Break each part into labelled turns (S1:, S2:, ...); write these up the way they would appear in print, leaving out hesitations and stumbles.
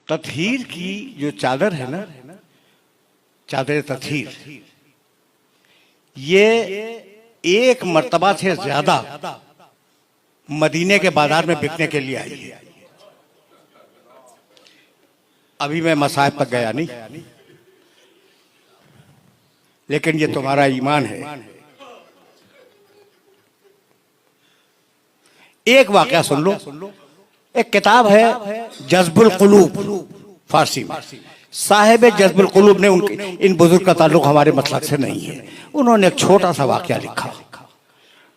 S1: तत्हीर की जो चादर है ना, चादर तत्हीर, ये एक मर्तबा से ज्यादा मदीने के बाजार में बिकने के लिए आई है। अभी मैं मसाहिब तक गया नहीं, लेकिन ये तुम्हारा ईमान है। एक वाकया सुन लो। एक किताब है जज्बुल कुलूब, फारसी में। साहिब जज्बुल कुलूब ने उनके इन बुजुर्ग का ताल्लुक हमारे मसलक से नहीं है। उन्होंने एक छोटा सा वाकया लिखा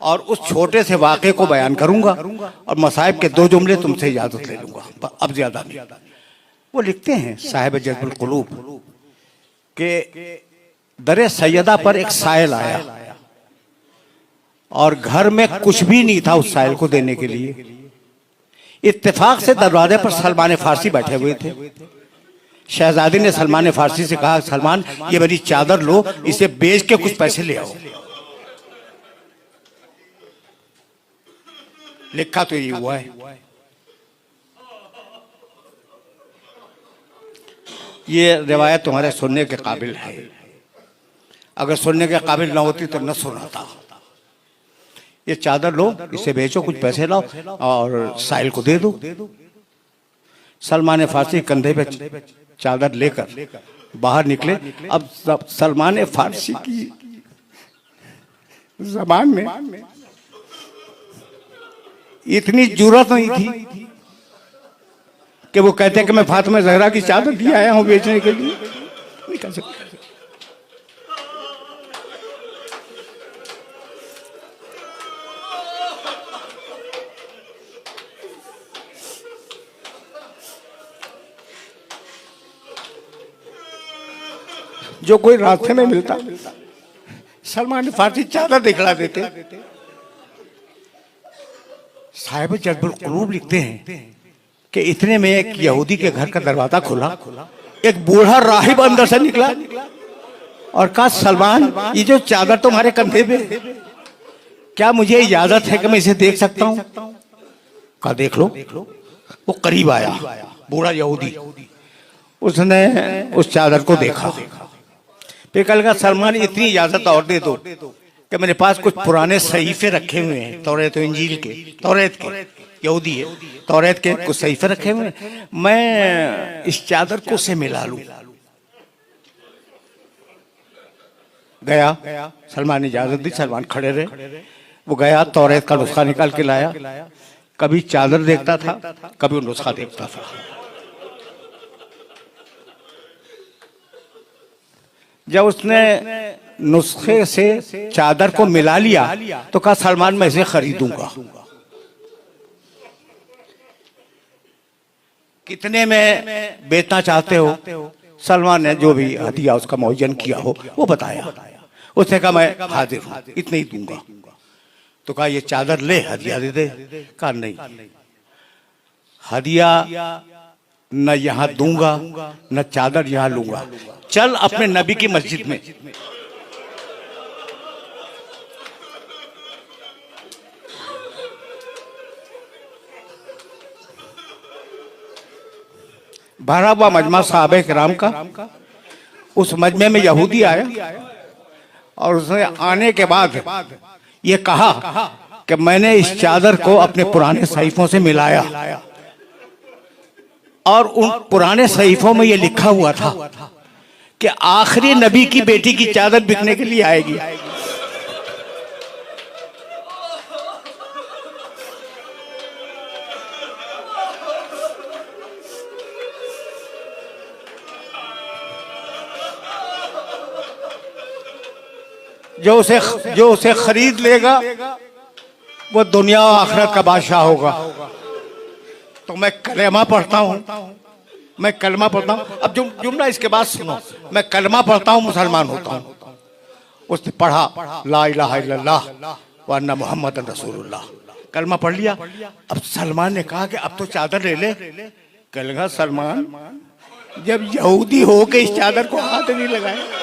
S1: और उस छोटे से वाकये को बयान करूंगा और मसाहिब के 2 जुमले तुमसे इजाजत ले लूंगा, अब ज्यादा नहीं। वो लिखते हैं साहिब जज्बुल कुलूब के दरे सैयदा पर एक साइल आया और घर में कुछ भी नहीं था उस साइल को देने के लिए। इत्तेफाक से दरवाजे पर सलमान फारसी बैठे हुए थे। शहजादी ने सलमान फारसी से कहा, सलमान ये मेरी चादर लो, इसे बेच के कुछ पैसे ले आओ। लिखा तो ये हुआ है। ये रिवायत तुम्हारे सुनने के काबिल है। अगर सुनने के काबिल ना होती तो न सुनाता। ये चादर लो, इसे बेचो, कुछ पैसे लाओ और साहिल को दे दो। सलमान फारसी कंधे पे चादर लेकर बाहर निकले। अब सलमान फारसी की ज़बान में इतनी जुर्रत नहीं थी कि वो कहते कि मैं फातिमा ज़हरा की चादर भी आया हूं बेचने के लिए। नहीं कह सकते। जो कोई रास्ते में मिलता सलमान फारसी चादर दिखला देते। साहिब जज्बुल कुलूब लिखते हैं कि इतने में एक यहूदी के घर का दरवाजा खुला। एक बूढ़ा राहिब अंदर से निकला और कहा, सलमान ये जो चादर तुम्हारे कंधे पे, क्या मुझे इजाजत है कि मैं इसे देख सकता हूं? कहा देख लो। वो करीब आया, बूढ़ा यहूदी। उसने उस चादर को देखा। फिर कहा, सलमान इतनी इजाजत और दे दो कि मेरे पास कुछ पुराने सहीफे रखे हुए हैं, तौरात इंजील के, तौरात के, यहूदी है, तौरात के कुछ सहीफे रखे हुए हैं, मैं इस चादर को से मिला लूं। गया, सलमान ने इजाजत दी, सलमान खड़े रहे। वो गया, तौरात का नुस्खा निकाल के लाया। कभी चादर देखता था, कभी वो नुस्खा देखता था। जब उसने नुस्खे से चादर को मिला लिया तो कहा, सलमान मैं इसे खरीदूंगा। कितने में बेचना चाहते हो? सलमान ने जो भी हदिया उसका मुअय्यन किया हो वो बताया। उसने कहा मैं हाजिर हूं, इतने ही दूंगा। तो कहा ये चादर ले, हदिया दे दे। कहा नहीं, हदिया न यहां दूंगा न चादर यहां लूंगा। चल अपने नबी की मस्जिद में। भरा हुआ मजमा सहाबे किराम का। उस मजमे में यहूदी आया और उसने आने के बाद ये कहा कि मैंने इस चादर को अपने पुराने सहीफों से मिलाया और उन पुराने सहीफों में ये लिखा हुआ था कि आखिरी नबी की बेटी की चादर बिकने के लिए आएगी। जो उसे खरीद लेगा वो दुनिया और आखिरत का बादशाह होगा। तो मैं कलेमा पढ़ता हूँ, मैं कलमा पढ़ता हूँ। अब जुमला इसके बाद सुनो। मैं कलमा पढ़ता हूँ, मुसलमान होता हूँ। उसने पढ़ा ला इलाहा इल्लल्लाह व अन्ना मुहम्मदन रसूलुल्लाह, कलमा पढ़ लिया। अब सलमान ने कहा कि अब तो चादर ले ले। कह लगा, सलमान जब यहूदी हो के इस चादर को हाथ नहीं लगाए